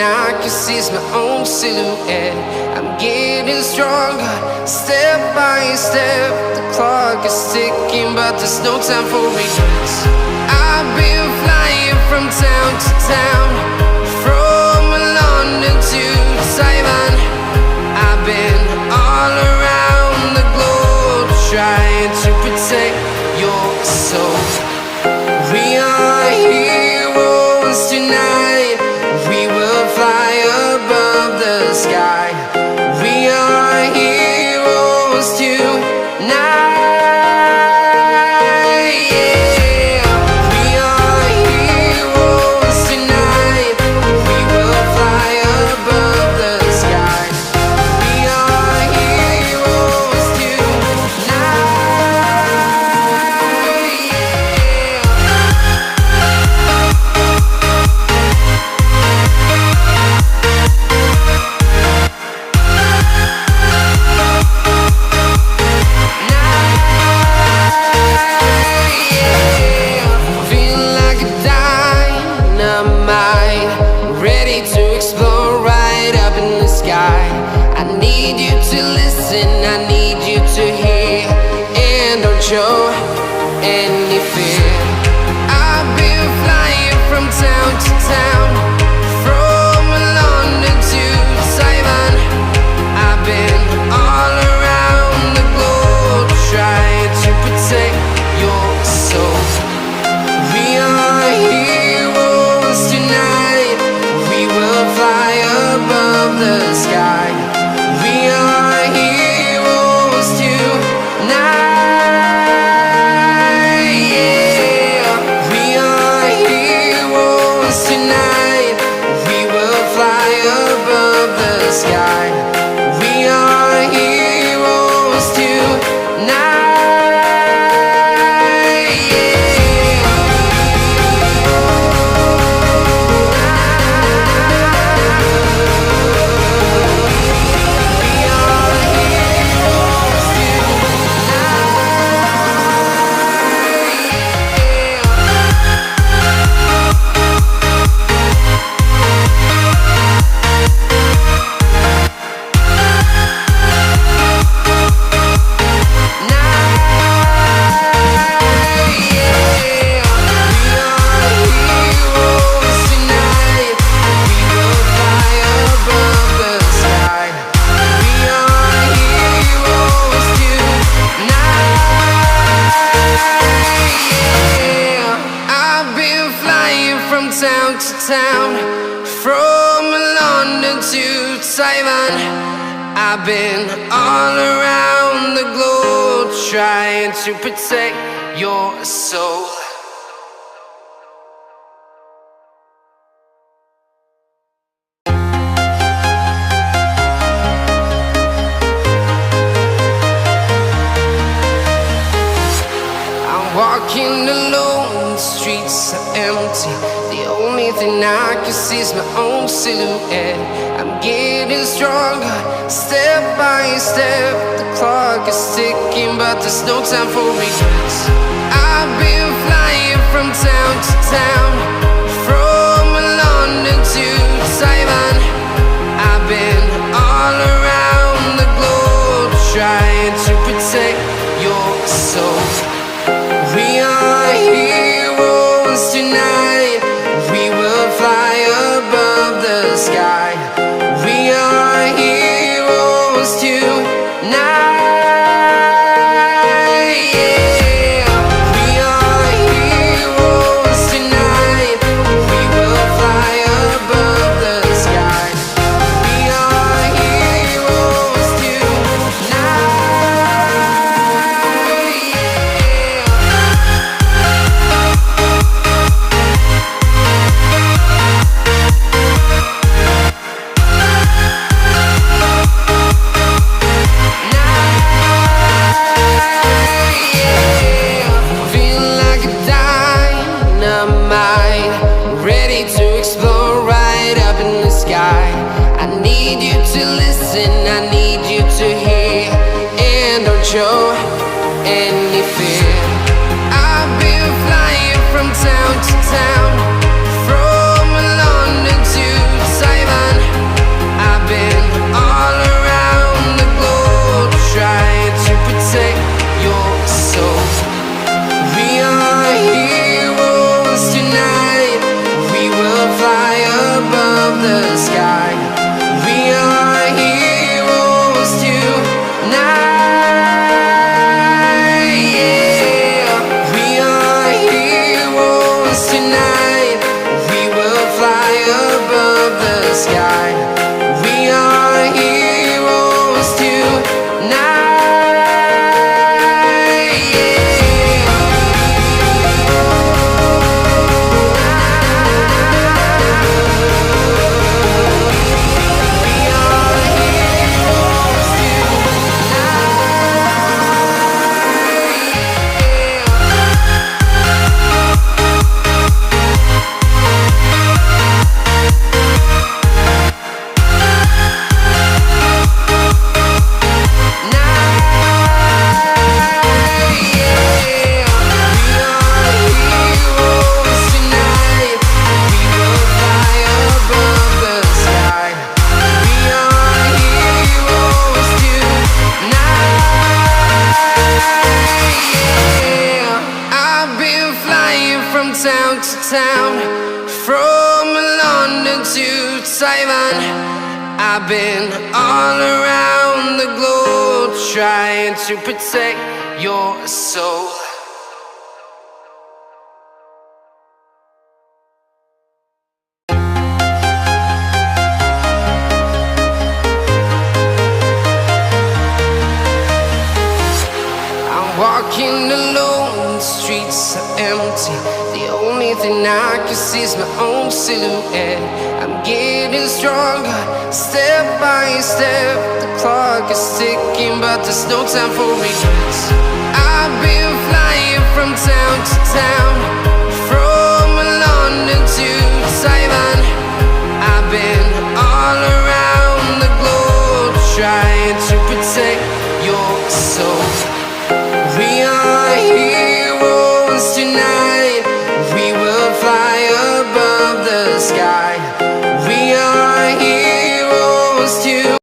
I can see is my own silhouette. I'm getting stronger, step by step. The clock is ticking, but there's no time for regrets. I've been flying from town to town, from London to Taiwan. I've been all around the globe, trying to protect your soul. We are heroes tonight. We will fly above the sky. We are heroes tonight. Yeah. We are heroes tonight. We will fly above the sky. We are heroes tonight. Show any fear. I've been flying from town to town, from London to Taiwan. I've been all around the globe, trying to protect your soul. We are heroes tonight. We will fly above the sky. We are heroes tonight. Sky. We are heroes tonight. Yeah. We are heroes town to town, from London to Taiwan. I've been all around the globe, trying to protect your soul. I'm walking alone, the streets are empty. The only thing I can see is my own silhouette. I'm getting stronger, step by step. The clock is ticking, but there's no time for regrets. I've been flying from town to town, from London to Taiwan. I've been all around the globe, trying to protect your soul. We are heroes tonight. We will fly above the sky. We are heroes tonight. Yeah. We are heroes tonight. We will fly above the sky. We are heroes tonight. I need you to listen, I need you to hear, and don't show any fear. I've been flying from town to town, from London to Taiwan. Simon. I've been all around the globe trying to protect your soul. Walking alone, the streets are empty. The only thing I can see is my own silhouette. I'm getting stronger, step by step. The clock is ticking, but there's no time for regrets. I've been flying from town to